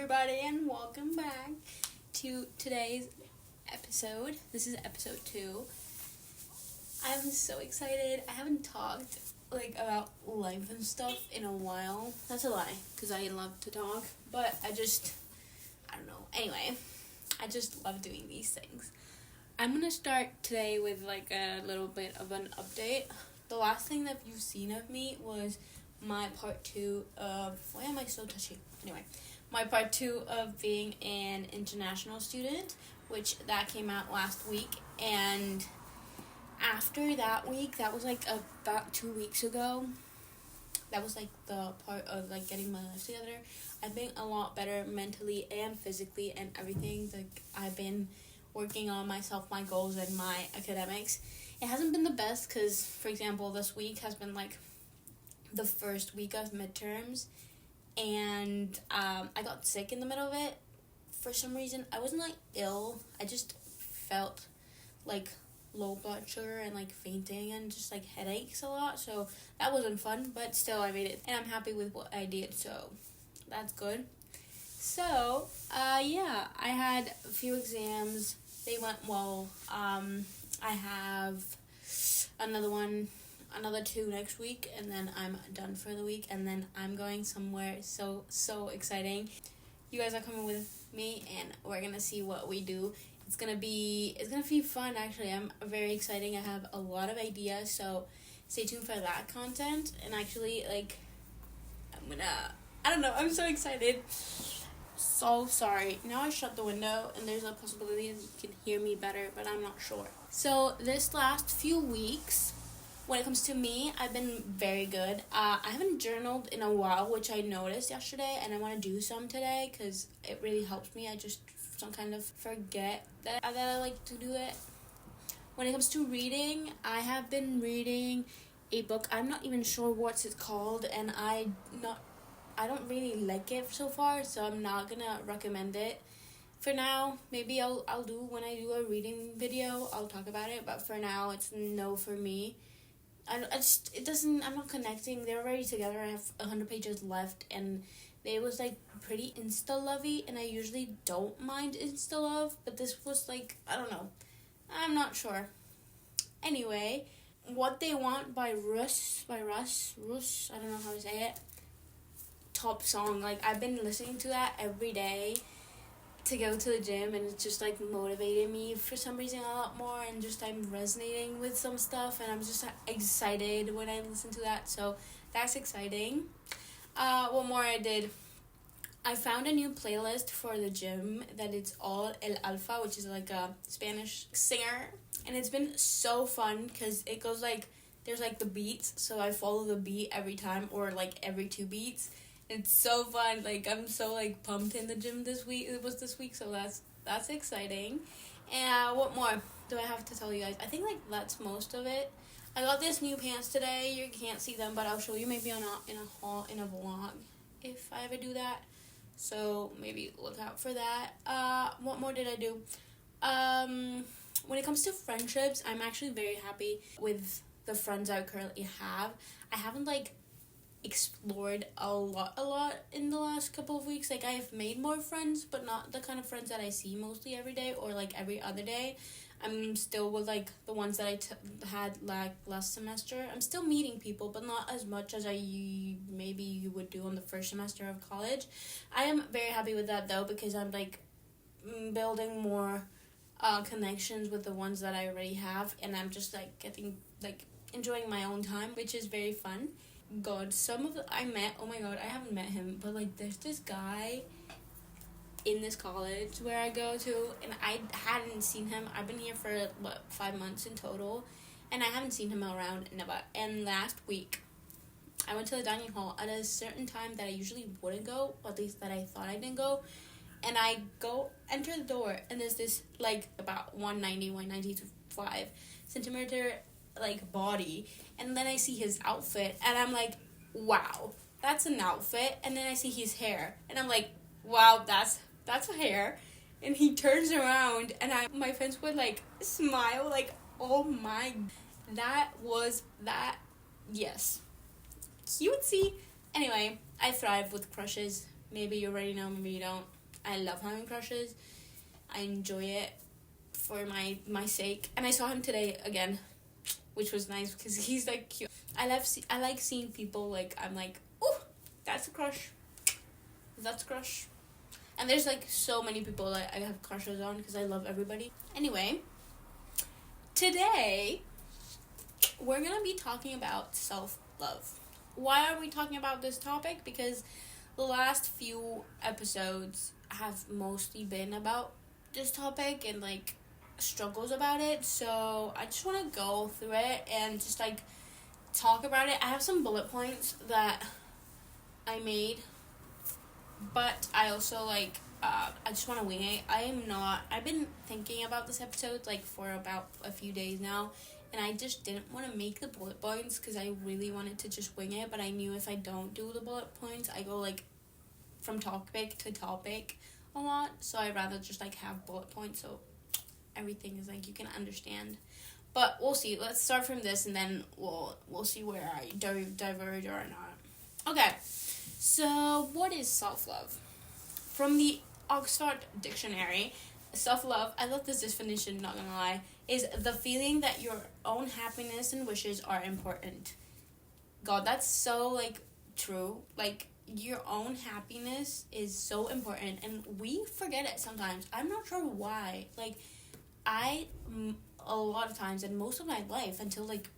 everybody, and welcome back to today's episode. This is episode 2. I'm so excited. I haven't talked about life and stuff in a while. That's a lie, because I love to talk, but I don't know. Anyway, I just love doing these things. I'm gonna start today with a little bit of an update. The last thing that you've seen of me was my part 2 of, why am I so touchy? Anyway, my part 2 of being an international student, which that came out last week, and after that week, that was about 2 weeks ago, that was the part of getting my life together. I've been a lot better mentally and physically and everything. I've been working on myself, my goals, and my academics. It hasn't been the best because, for example, this week has been the first week of midterms, and I got sick in the middle of it for some reason. I wasn't ill, I just felt low blood sugar and fainting and just headaches a lot, so that wasn't fun, but still I made it and I'm happy with what I did, so that's good. So I had a few exams. They went well. I have another 2 next week, and then I'm done for the week, and then I'm going somewhere so exciting. You guys are coming with me, and we're gonna see what we do. It's gonna be fun, actually. I'm very excited. I have a lot of ideas, so stay tuned for that content. And actually, I'm so excited. So sorry. Now I shut the window, and there's a possibility that you can hear me better, but I'm not sure. So this last few weeks, when it comes to me, I've been very good. I haven't journaled in a while, which I noticed yesterday, and I want to do some today because it really helps me. I just kind of forget that I like to do it. When it comes to reading, I have been reading a book. I'm not even sure what it's called, and I don't really like it so far, so I'm not gonna recommend it. For now, maybe I'll do, when I do a reading video, I'll talk about it, but for now, it's no for me. I'm not connecting. They're already together. I have 100 pages left, and they was pretty insta-lovey, and I usually don't mind insta-love, but this was I don't know. I'm not sure. Anyway, What They Want by Russ, I don't know how to say it. Top song. I've been listening to that every day to go to the gym, and it's just motivated me for some reason a lot more, and just I'm resonating with some stuff, and I'm just excited when I listen to that, so that's exciting. What more I did, I found a new playlist for the gym that it's all El Alfa, which is a Spanish singer, and it's been so fun because it goes there's the beats, so I follow the beat every time, or every 2 beats. It's so fun. I'm so pumped in the gym this week. It was this week, so that's exciting. And what more do I have to tell you guys? I think that's most of it. I got this new pants today. You can't see them, but I'll show you maybe in a vlog if I ever do that. So maybe look out for that. What more did I do? When it comes to friendships, I'm actually very happy with the friends I currently have. I haven't explored a lot in the last couple of weeks. I have made more friends, but not the kind of friends that I see mostly every day or every other day. I'm still with the ones that I had last semester. I'm still meeting people, but not as much as maybe you would do on the first semester of college. I am very happy with that though, because I'm building more connections with the ones that I already have, and I'm just enjoying my own time, which is very fun. God, oh my god, I haven't met him, but there's this guy in this college where I go to, and I hadn't seen him. I've been here for 5 months in total, and I haven't seen him around never. And last week I went to the dining hall at a certain time that I usually wouldn't go, or at least that I thought I didn't go, and I enter the door, and there's this about 195 centimeter body, and then I see his outfit, and I'm wow, that's an outfit. And then I see his hair, and I'm wow, that's a hair. And he turns around, and my friends would smile, oh my, yes, cutesy. Anyway, I thrive with crushes. Maybe you already know, maybe you don't. I love having crushes. I enjoy it for my sake. And I saw him today again, which was nice because he's like cute. I like seeing people like, I'm like, oh, that's a crush. That's a crush. And there's like so many people that I have crushes on because I love everybody. Anyway, today we're gonna be talking about self-love. Why are we talking about this topic? Because the last few episodes have mostly been about this topic and like struggles about it. So I just want to go through it and just like talk about it. I have some bullet points that I made, but I also like I just want to wing it. I've been thinking about this episode like for about a few days now, and I just didn't want to make the bullet points because I really wanted to just wing it, but I knew if I don't do the bullet points, I go like from topic to topic a lot, so I'd rather just like have bullet points so everything is like you can understand. But we'll see. Let's start from this and then we'll see where I diverge or not. Okay, so what is self-love? From the Oxford Dictionary, self-love, I love this definition, not gonna lie, is the feeling that your own happiness and wishes are important. God, that's so like true. Like, your own happiness is so important and we forget it sometimes. I'm not sure why. Like, a lot of times and most of my life until like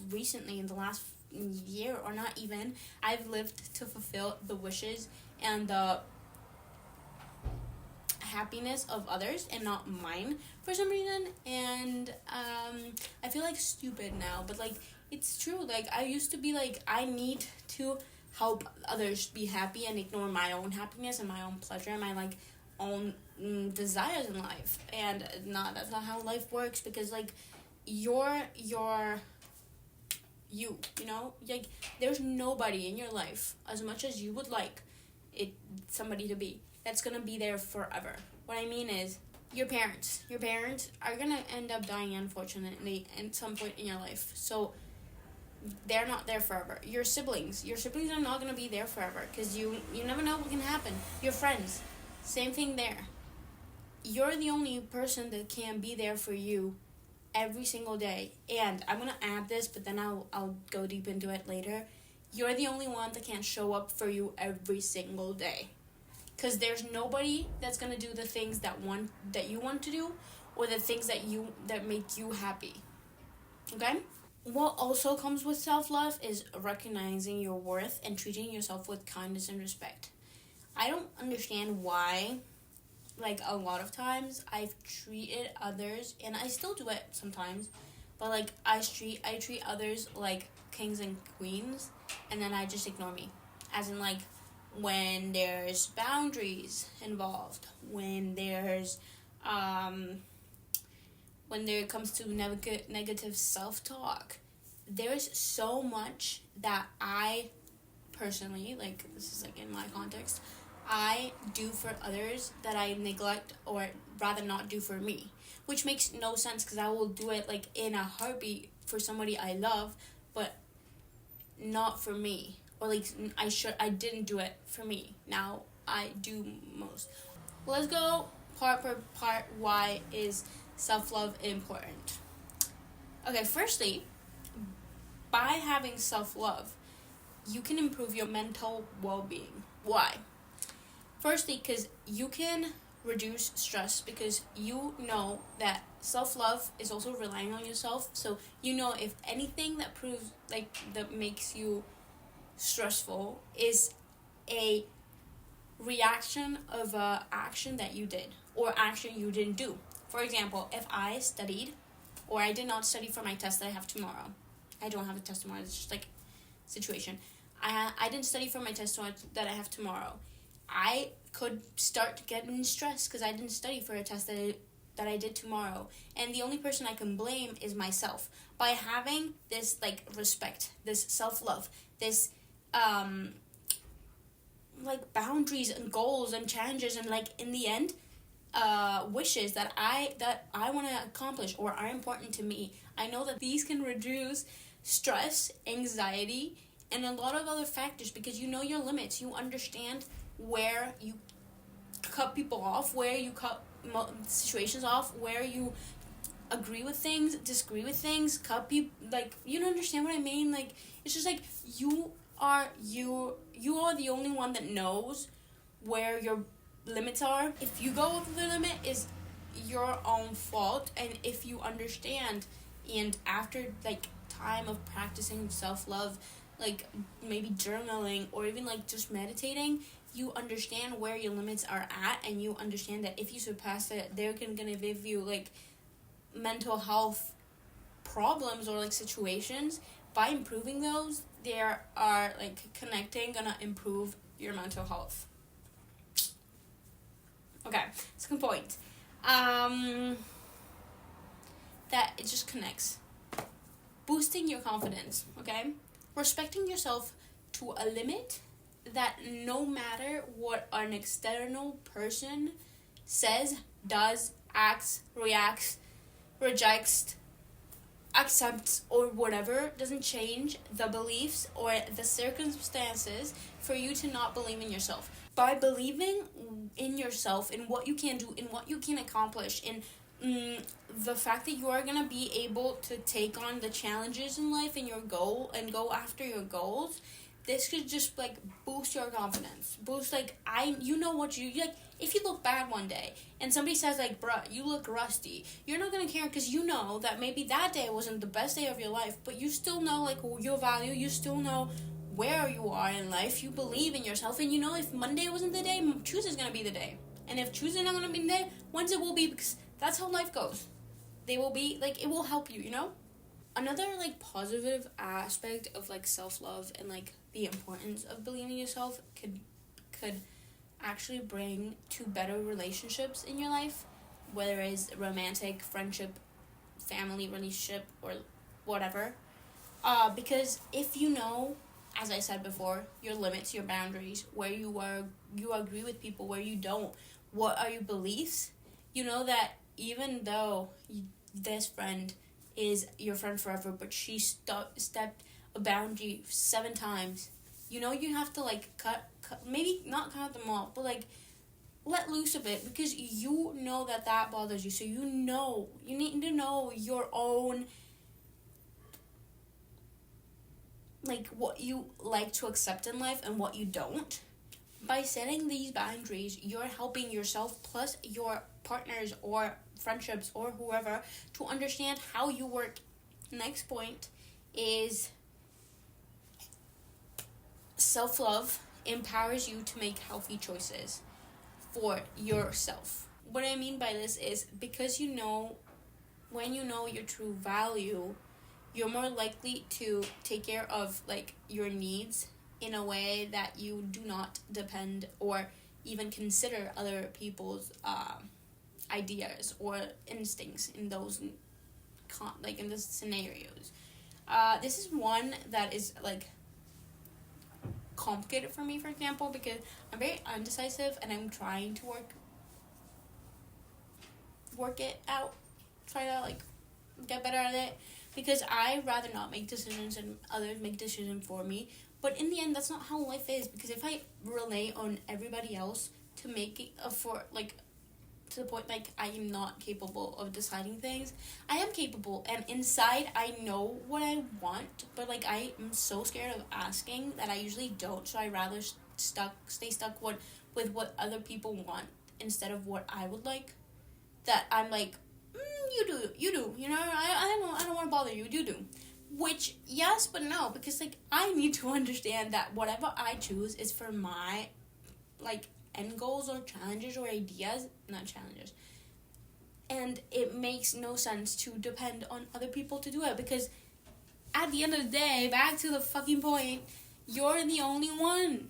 recently in the last year or not even, I've lived to fulfill the wishes and the happiness of others and not mine for some reason. And I feel like stupid now, but like it's true. Like, I used to be like, I need to help others be happy and ignore my own happiness and my own pleasure and my like own desires in life. And that's not how life works, because like you're you know, like there's nobody in your life, as much as you would like it somebody to be, that's gonna be there forever. What I mean is your parents are gonna end up dying, unfortunately, at some point in your life, so they're not there forever. Your siblings are not gonna be there forever, because you never know what can happen. Your friends, same thing there. You're the only person that can be there for you every single day. And I'm gonna add this, but then I'll go deep into it later. You're the only one that can show up for you every single day, because there's nobody that's gonna do the things that you want to do, or the things that make you happy. Okay? What also comes with self-love is recognizing your worth and treating yourself with kindness and respect. I don't understand why, like, a lot of times I've treated others, and I still do it sometimes, but like I treat others like kings and queens, and then I just ignore me. As in, like, when there's boundaries involved, when there's when there comes to negative self-talk, there's so much that I personally, like, this is like in my context, I do for others that I neglect or rather not do for me, which makes no sense, because I will do it like in a heartbeat for somebody I love, but not for me. Or like I didn't do it for me. Now I do most. Let's go part per part. Why is self-love important? Okay, firstly, by having self-love, you can improve your mental well-being. Why? Firstly, because you can reduce stress, because you know that self-love is also relying on yourself. So you know, if anything that proves like that makes you stressful is a reaction of a action that you did or action you didn't do. For example, if I studied or I did not study for my test that I have tomorrow. I don't have a test tomorrow. It's just like situation. I didn't study for my test that I have tomorrow. I could start getting stressed because I didn't study for a test that I did tomorrow. And the only person I can blame is myself. By having this like respect, this self-love, this like boundaries and goals and challenges, and like in the end wishes that I want to accomplish or are important to me, I know that these can reduce stress, anxiety, and a lot of other factors, because you know your limits. You understand where you cut people off, where you cut situations off, where you agree with things, disagree with things, cut people, like, you don't understand what I mean? Like, it's just like, you are the only one that knows where your limits are. If you go over the limit, is your own fault. And if you understand, and after like time of practicing self-love, like maybe journaling or even like just meditating, you understand where your limits are at, and you understand that if you surpass it, they're gonna give you like mental health problems or like situations. By improving those, there are like connecting gonna improve your mental health. Okay, second point, that it just connects. Boosting your confidence. Okay, respecting yourself to a limit, that no matter what an external person says, does, acts, reacts, rejects, accepts, or whatever, doesn't change the beliefs or the circumstances for you to not believe in yourself. By believing in yourself, in what you can do, in what you can accomplish, in the fact that you are going to be able to take on the challenges in life and your goal and go after your goals, this could just like boost your confidence. Boost like, you know what you like. If you look bad one day and somebody says like, bruh, you look rusty, you're not gonna care, because you know that maybe that day wasn't the best day of your life, but you still know like your value, you still know where you are in life, you believe in yourself, and you know if Monday wasn't the day, Tuesday's gonna be the day. And if Tuesday's not gonna be the day, Wednesday will be, because that's how life goes. They will be like, it will help you, you know? Another like positive aspect of like self-love and like the importance of believing in yourself could actually bring to better relationships in your life, whether it's romantic, friendship, family relationship, or whatever. Because if you know, as I said before, your limits, your boundaries, where you agree with people, where you don't, what are your beliefs, you know that even though this friend is your friend forever, but she stepped a boundary 7 times, you know you have to like cut, maybe not cut them off, but like let loose a bit, because you know that bothers you. So you need to know your own, like what you like to accept in life and what you don't. By setting these boundaries, you're helping yourself plus your partners or friendships or whoever to understand how you work. Next point is self-love empowers you to make healthy choices for yourself. What I mean by this is, because when you know your true value, you're more likely to take care of like your needs in a way that you do not depend or even consider other people's ideas or instincts in those in those scenarios. This is one that is like complicated for me, for example, because I'm very undecisive and I'm trying to work it out, try to like get better at it, because I rather not make decisions and others make decisions for me. But in the end, that's not how life is, because if I rely on everybody else to make it to the point like I am not capable of deciding things, I am capable, and inside I know what I want, but like I am so scared of asking that I usually don't. So I rather stay stuck with what other people want instead of what I would like. That I'm like, you do, you know, I don't want to bother you, you do. Which, yes, but no, because, like, I need to understand that whatever I choose is for my, like, end goals or challenges or ideas, not challenges. And it makes no sense to depend on other people to do it, because at the end of the day, back to the fucking point, you're the only one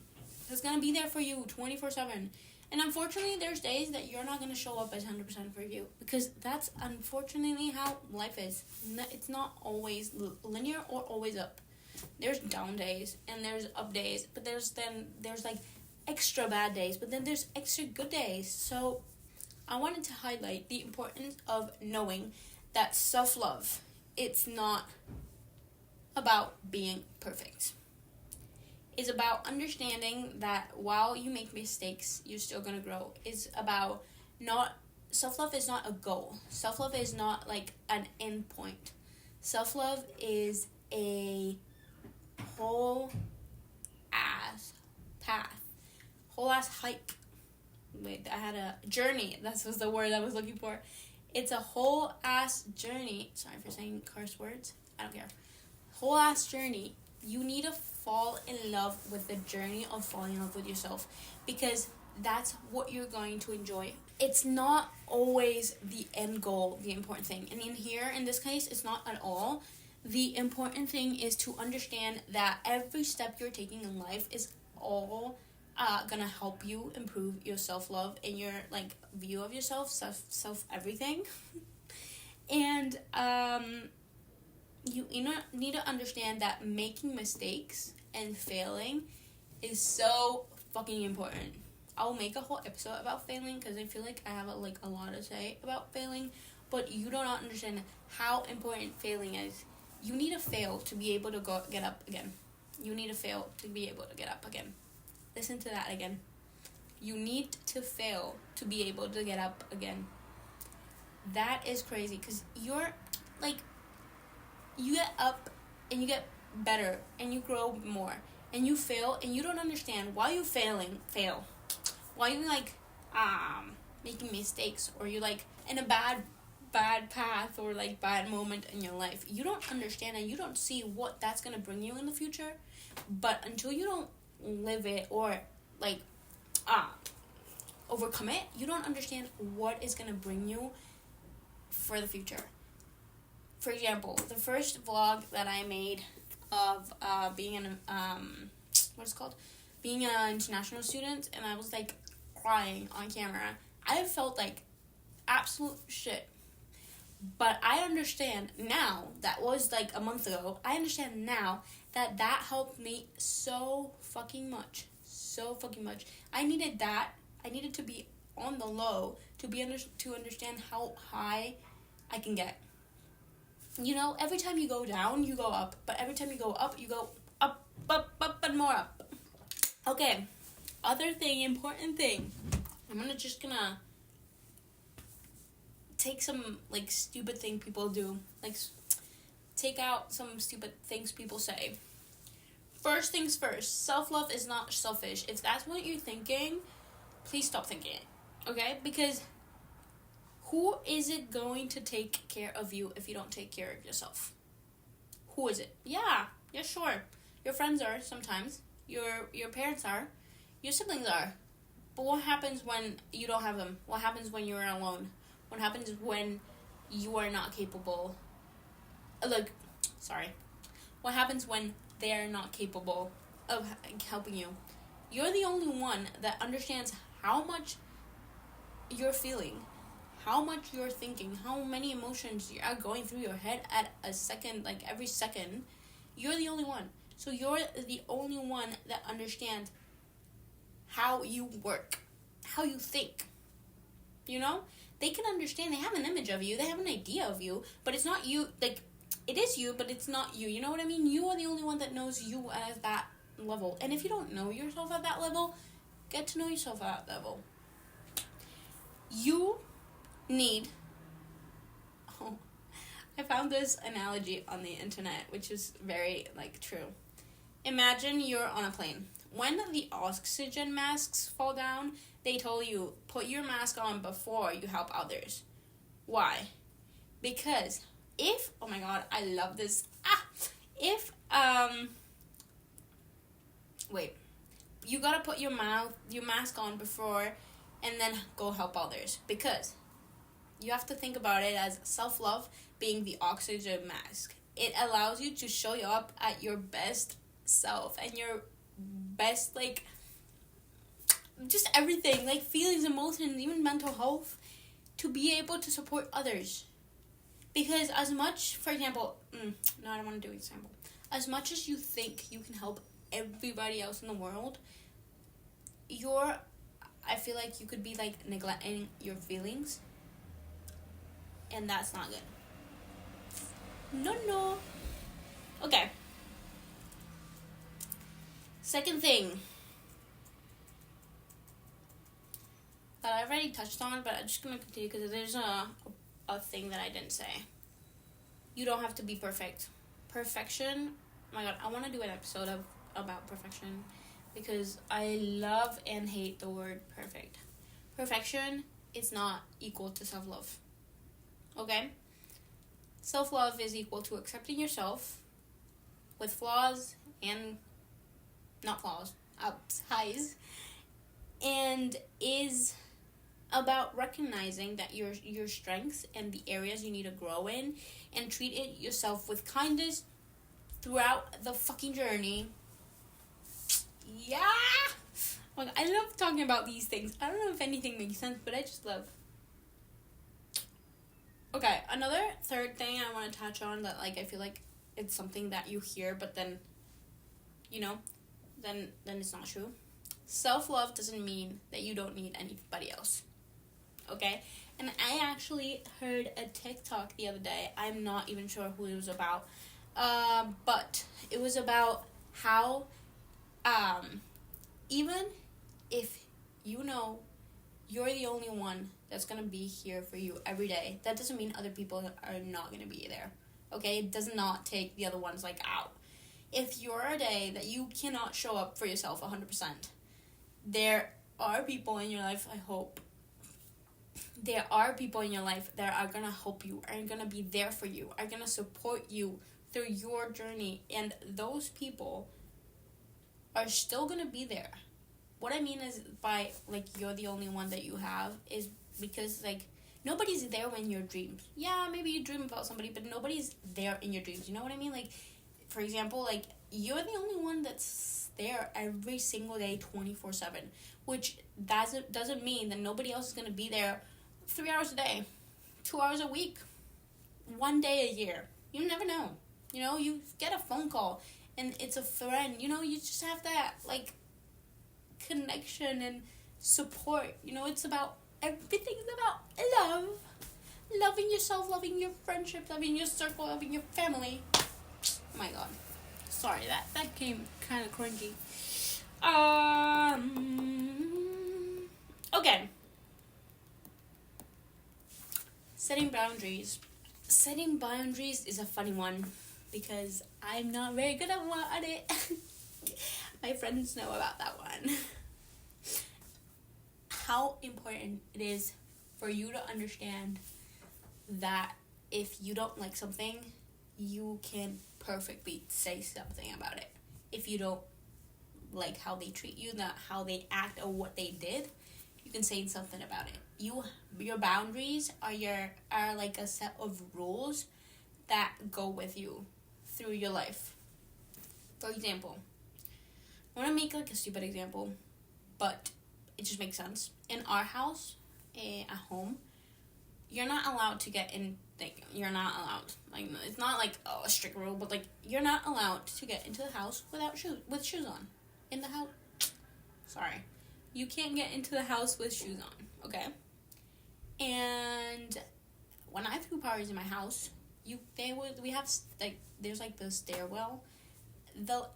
that's gonna be there for you 24/7. And unfortunately, there's days that you're not going to show up as 100% for you, because that's unfortunately how life is. It's not always linear or always up. There's down days and there's up days, but there's like extra bad days, but then there's extra good days. So I wanted to highlight the importance of knowing that self-love, it's not about being perfect. is about understanding that while you make mistakes, you're still gonna grow. It's about not self-love is not a goal. Self-love is not like an end point. Self-love is a whole ass path, whole ass hike. Wait, I had a journey. That was the word I was looking for. It's a whole ass journey. Sorry for saying curse words. I don't care. Whole ass journey. You need to fall in love with the journey of falling in love with yourself, because that's what you're going to enjoy. It's not always the end goal, the important thing. And in this case, it's not at all. The important thing is to understand that every step you're taking in life is all gonna help you improve your self-love and your like view of yourself, self everything. And you need to understand that making mistakes and failing is so fucking important. I'll make a whole episode about failing because I feel like I have a lot to say about failing, but you do not understand how important failing is. You need to fail to be able to get up again. You need to fail to be able to get up again. Listen to that again. You need to fail to be able to get up again. That is crazy, because you're like, you get up and you get better and you grow more, and you fail and you don't understand why you fail. Why you making mistakes, or you like in a bad path, or like bad moment in your life. You don't understand, and you don't see what that's gonna bring you in the future. But until you don't live it, or like overcome it, you don't understand what is gonna bring you for the future. For example, the first vlog that I made of being being an international student, and I was like crying on camera. I felt like absolute shit. But I understand now, that was like a month ago, I understand now that helped me so fucking much. So fucking much. I needed that. I needed to be on the low to understand how high I can get. You know, every time you go down, you go up. But every time you go up, you go up, and more up. Okay. Important thing. I'm gonna take some, like, stupid thing people do. Like, take out some stupid things people say. First things first. Self-love is not selfish. If that's what you're thinking, please stop thinking it. Okay? Because who is it going to take care of you if you don't take care of yourself? Who is it? Yeah, sure. Your friends are sometimes. Your parents are. Your siblings are. But what happens when you don't have them? What happens when you're alone? What happens when you are not capable? What happens when they are not capable of helping you? You're the only one that understands how much you're feeling, how much you're thinking, how many emotions are going through your head at a second, like every second. You're the only one. So you're the only one that understands how you work, how you think. You know? They can understand. They have an image of you. They have an idea of you. But it's not you. Like, it is you, but it's not you. You know what I mean? You are the only one that knows you at that level. And if you don't know yourself at that level, get to know yourself at that level. You need... Oh, I found this analogy on the internet, which is very, like, true. Imagine you're on a plane. When the oxygen masks fall down, they told you, put your mask on before you help others. Why? Because if, oh my god, I love this. You gotta put your mask on before and then go help others. Because you have to think about it as self-love being the oxygen mask. It allows you to show you up at your best self and your best, like, just everything, like feelings, emotions, even mental health, to be able to support others. Because as much, for example, I don't want to do an example. As much as you think you can help everybody else in the world, I feel like you could be, like, neglecting your feelings. And that's not good. No. Okay. Second thing that I already touched on, but I'm just gonna continue because there's a thing that I didn't say. You don't have to be perfect. Perfection. Oh my god, I want to do an episode about perfection because I love and hate the word perfect. Perfection is not equal to self-love. Okay? Self-love is equal to accepting yourself with flaws and not flaws, ups, highs, and is about recognizing that your strengths and the areas you need to grow in, and treat it yourself with kindness throughout the fucking journey. Yeah! Oh, I love talking about these things. I don't know if anything makes sense, but I just love. Okay, another third thing I want to touch on that, like, I feel like it's something that you hear, but then, you know, then it's not true. Self-love doesn't mean that you don't need anybody else. Okay? And I actually heard a TikTok the other day. I'm not even sure who it was about. But it was about how, even if you know you're the only one that's going to be here for you every day, that doesn't mean other people are not going to be there. Okay? It does not take the other ones, like, out. If you're a day that you cannot show up for yourself 100%, there are people in your life, I hope, there are people in your life that are going to help you, are going to be there for you, are going to support you through your journey, and those people are still going to be there. What I mean is, by, like, you're the only one that you have, is because, like, nobody's there when your dreams. Yeah, maybe you dream about somebody, but nobody's there in your dreams. You know what I mean? Like, for example, like, you're the only one that's there every single day, 24/7, which doesn't mean that nobody else is going to be there 3 hours a day, 2 hours a week, 1 day a year. You never know. You know, you get a phone call and it's a friend. You know, you just have that, like, connection and support. You know, it's about, everything's about love. Loving yourself, loving your friendship, loving your circle, loving your family. Oh my god. Sorry, that came kind of cringy. Okay. Setting boundaries. Setting boundaries is a funny one because I'm not very good at it. My friends know about that one. How important it is for you to understand that if you don't like something, you can perfectly say something about it. If you don't like how they treat you, not how they act or what they did, you can say something about it. Your boundaries are like a set of rules that go with you through your life. For example, I want to make, like, a stupid example, but it just makes sense. In our house, at home, you're not allowed to get in. Like, you're not allowed. Like, it's not like, oh, a strict rule, but, like, you're not allowed to get into the house with shoes on. In the house. Sorry. You can't get into the house with shoes on, okay? And when I threw parties in my house, we have, like, there's, like, the stairwell. The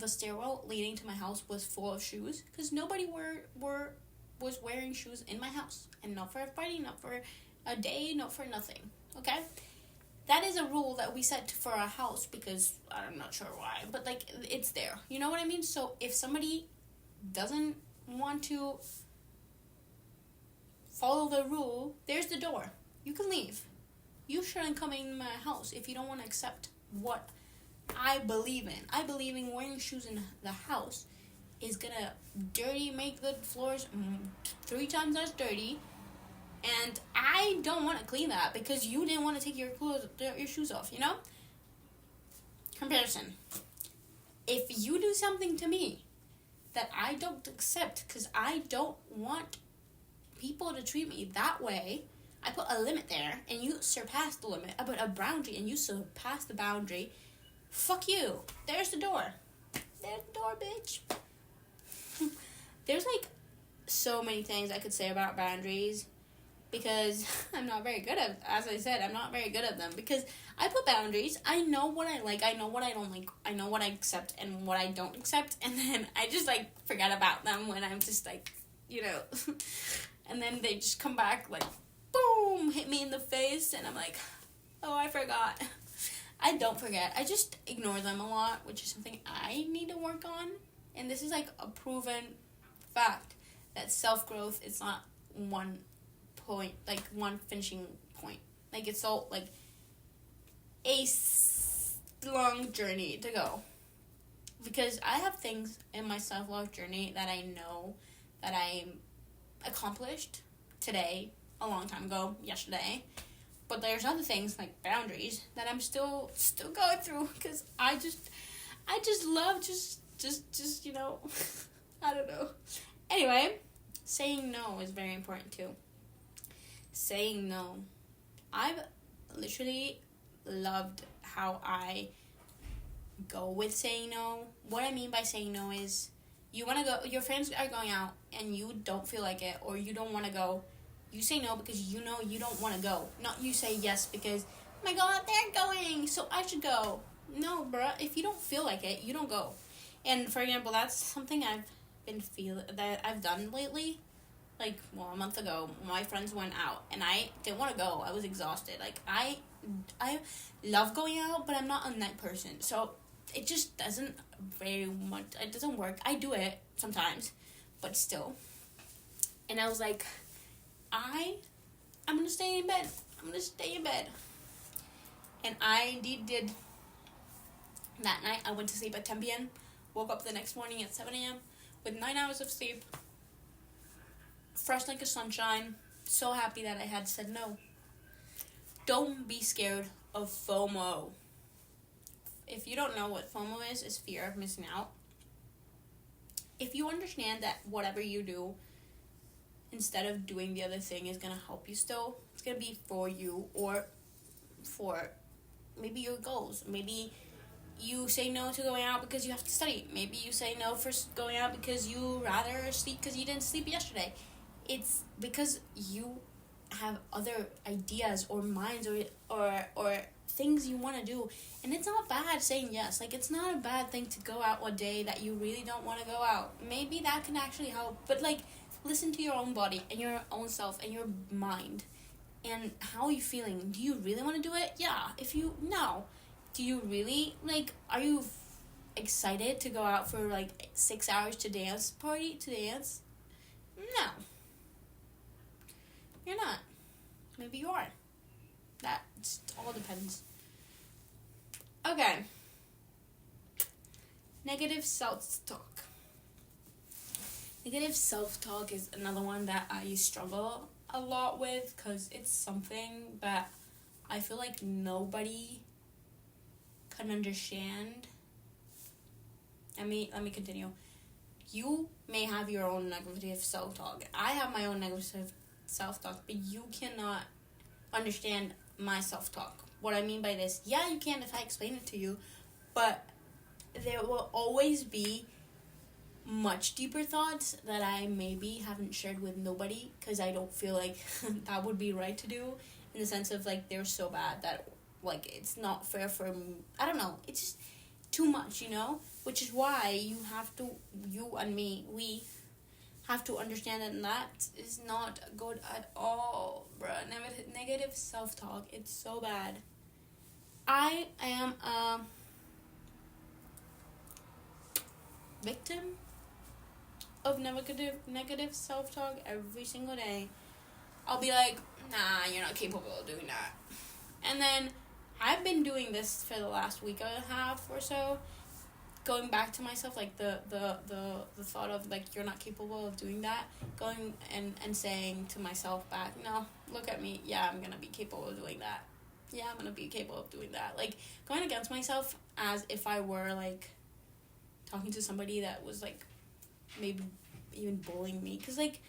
stairwell leading to my house was full of shoes because nobody was wearing shoes in my house. And not for a party, not for a day, not for nothing. Okay? That is a rule that we set for our house because I'm not sure why, but, like, it's there. You know what I mean? So if somebody doesn't want to follow the rule, there's the door. You can leave. You shouldn't come in my house if you don't want to accept what I believe in. I believe in wearing shoes in the house is gonna make the floors 3 times as dirty. And I don't want to clean that because you didn't want to take your shoes off, you know? Comparison. If you do something to me that I don't accept because I don't want people to treat me that way, I put a limit there and you surpass the limit. I put a boundary and you surpass the boundary. Fuck you. There's the door. There's the door, bitch. There's, like, so many things I could say about boundaries. because I'm not very good at, as I said, I'm not very good at them, because I put boundaries. I know what I like, I know what I don't like, I know what I accept and what I don't accept, and then I just, like, forget about them when I'm just, like, and then they just come back, like, boom, hit me in the face, and I'm like, oh, I forgot. I don't forget. I just ignore them a lot, which is something I need to work on, and this is, like, a proven fact that self-growth is not one point, like, one finishing point. Like, it's all, like, a long journey to go. Because I have things in my self-love journey that I know that I accomplished today, a long time ago, yesterday. But there's other things, like boundaries, that I'm still going through, because I just love just I don't know. Anyway, saying no is very important too. Saying no. I've literally loved how I go with saying no. What I mean by saying no is, you want to go, your friends are going out and you don't feel like it, or you don't want to go. You say no because you know you don't want to go. Not you say yes because, oh my god, they're going, so I should go. No, bruh, if you don't feel like it, you don't go. And for example, that's something that I've done lately. Like, well, a month ago, my friends went out, and I didn't want to go. I was exhausted. Like, I love going out, but I'm not a night person. So, it just doesn't it doesn't work. I do it sometimes, but still. And I was like, I'm going to stay in bed. I'm going to stay in bed. And I indeed did. That night, I went to sleep at 10 p.m., woke up the next morning at 7 a.m. with 9 hours of sleep, fresh like a sunshine, so happy that I had said no. Don't be scared of FOMO. If you don't know what FOMO is fear of missing out. If you understand that whatever you do, instead of doing the other thing, is going to help you still, it's going to be for you, or for maybe your goals. Maybe you say no to going out because you have to study. Maybe you say no for going out because you rather sleep because you didn't sleep yesterday. It's because you have other ideas or minds or things you want to do. And it's not bad saying yes. Like, it's not a bad thing to go out one day that you really don't want to go out. Maybe that can actually help. But, like, listen to your own body and your own self and your mind. And how are you feeling? Do you really want to do it? Yeah. No. Do you really, like, are you excited to go out for, like, 6 hours to dance? No. You're not. Maybe you are. That just all depends. Okay. Negative self-talk. Negative self-talk is another one that I struggle a lot with, because it's something that I feel like nobody can understand. Let me continue. You may have your own negative self-talk. I have my own negative self-talk, but you cannot understand my self-talk. What I mean by this, yeah, you can if I explain it to you, but there will always be much deeper thoughts that I maybe haven't shared with nobody, because I don't feel like that would be right to do, in the sense of, like, they're so bad that, like, it's not fair for me. I don't know, it's just too much, which is why you and me, we have to understand that is not good at all, bruh. Negative self-talk, it's so bad. I am a victim of negative self-talk every single day. I'll be like, nah, you're not capable of doing that. And then I've been doing this for the last week and a half or so, going back to myself, like the thought of, like, you're not capable of doing that, going and saying to myself back, no, look at me, yeah, I'm gonna be capable of doing that. Yeah, I'm gonna be capable of doing that. Like, going against myself as if I were, like, talking to somebody that was, like, maybe even bullying me. Because, like,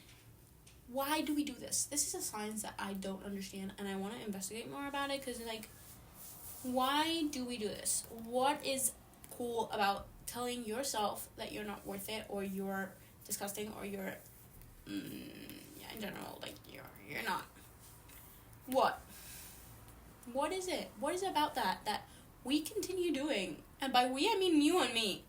why do we do this? This is a science that I don't understand, and I want to investigate more about it, because, like, why do we do this? What is cool about telling yourself that you're not worth it, or you're disgusting, or you're, in general, like, you're not. What? What is it? What is it about that we continue doing? And by we, I mean you and me.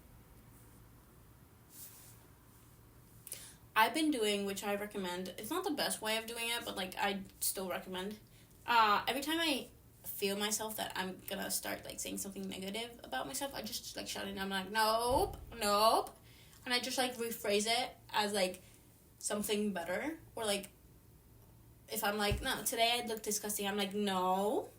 I've been doing, which I recommend. It's not the best way of doing it, but like I still recommend. Every time I feel myself that I'm gonna start like saying something negative about myself, I just like shut it. I'm like, nope, nope, and I just like rephrase it as like something better, or like if I'm like, no, today I look disgusting. I'm like, no,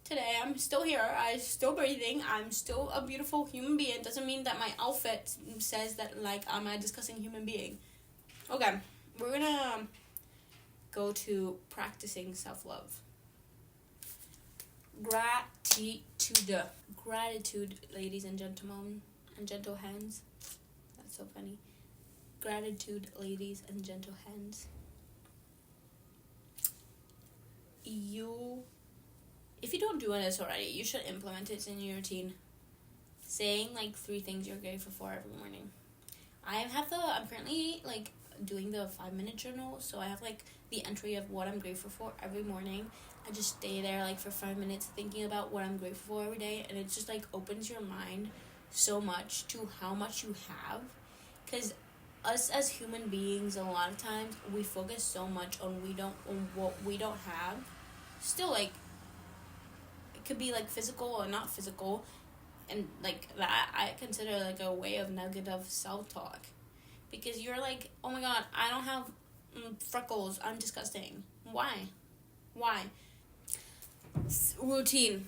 today I'm still here. I'm still breathing. I'm still a beautiful human being. Doesn't mean that my outfit says that like I'm a disgusting human being. Okay, we're gonna go to practicing self-love. Gratitude, ladies and gentlemen, and gentle hands. That's so funny. Gratitude, ladies and gentle hands. If you don't do this already, you should implement it in your routine. Saying like 3 things you're grateful for every morning. I'm currently like doing the 5-minute journal, so I have like the entry of what I'm grateful for every morning. I just stay there like for 5 minutes thinking about what I'm grateful for every day, and it just like opens your mind so much to how much you have. Because us as human beings, a lot of times we focus so much on what we don't have. Still, like, it could be like physical or not physical, and like that I consider like a way of negative self-talk, because you're like, oh my god, I don't have freckles, I'm disgusting. Why? Routine.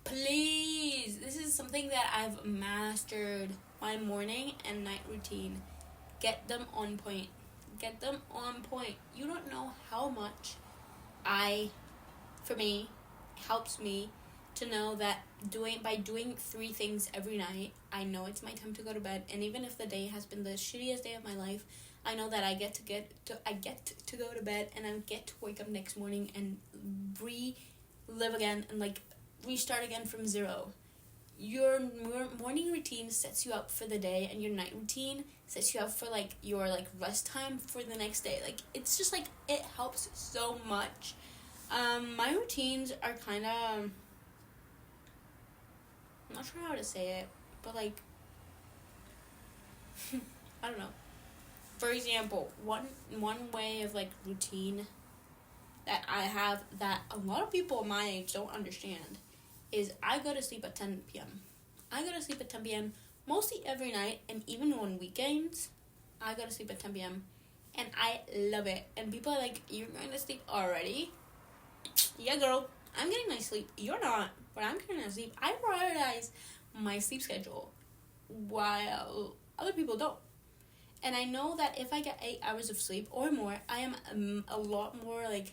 Please, this is something that I've mastered. My morning and night routine. Get them on point. You don't know how much for me, helps me to know that by doing 3 things every night, I know it's my time to go to bed. And even if the day has been the shittiest day of my life, I know that I get to go to bed, and I get to wake up next morning and relive again and like restart again from zero. Your morning routine sets you up for the day, and your night routine sets you up for like your like rest time for the next day. Like, it's just like, it helps so much. My routines are kind of, I'm not sure how to say it, but like, I don't know. For example, one way of like routine that I have that a lot of people my age don't understand is I go to sleep at 10 p.m. I go to sleep at 10 p.m. mostly every night, and even on weekends, I go to sleep at 10 p.m. and I love it. And people are like, you're going to sleep already? Yeah, girl, I'm getting my sleep. You're not, but I'm getting my sleep. I prioritize my sleep schedule while other people don't. And I know that if I get 8 hours of sleep or more, I am a lot more like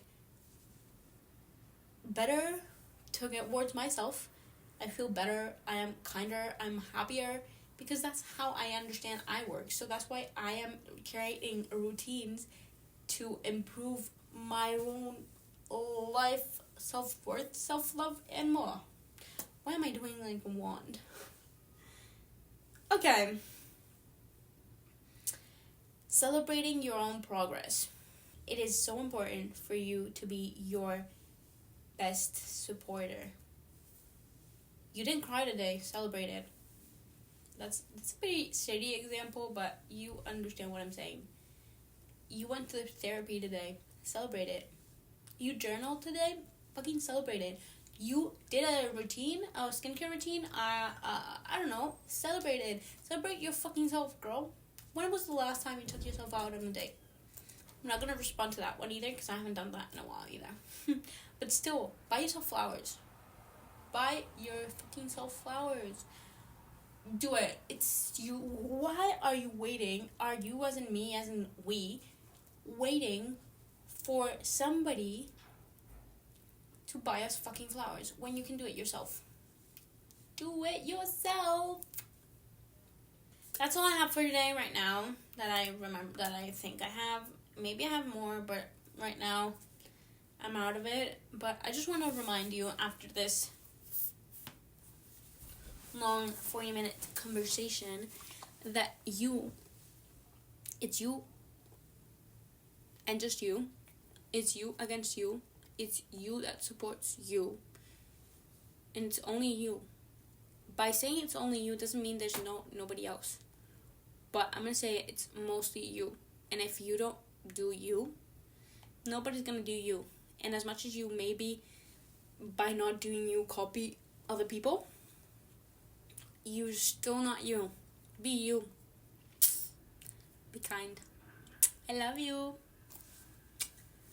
better towards myself. I feel better. I am kinder. I'm happier, because that's how I understand I work. So that's why I am creating routines to improve my own life, self-worth, self-love, and more. Why am I doing like a wand? Okay. Celebrating your own progress. It is so important for you to be your best supporter. You didn't cry today, celebrate it. That's a pretty shitty example, but you understand what I'm saying. You went to therapy today, celebrate it. You journaled today, fucking celebrate it. You did a routine, a skincare routine, I don't know, celebrate it. Celebrate your fucking self, girl. When was the last time you took yourself out on a date? I'm not gonna respond to that one either, because I haven't done that in a while either. But still, buy yourself flowers. Buy your fucking self flowers. Do it. It's you. Why are you waiting? Are you, as in me, as in we, waiting for somebody to buy us fucking flowers when you can do it yourself? Do it yourself. That's all I have for today right now that I remember, that I think I have. Maybe I have more, but right now I'm out of it. But I just want to remind you, after this long 40-minute conversation, that it's you. and just you. It's you against you. It's you that supports you. And it's only you. By saying it's only you doesn't mean there's nobody else. But I'm going to say it's mostly you. And if you don't do you, nobody's going to do you. And as much as you maybe, by not doing you, copy other people, you're still not you. Be you. Be kind. I love you.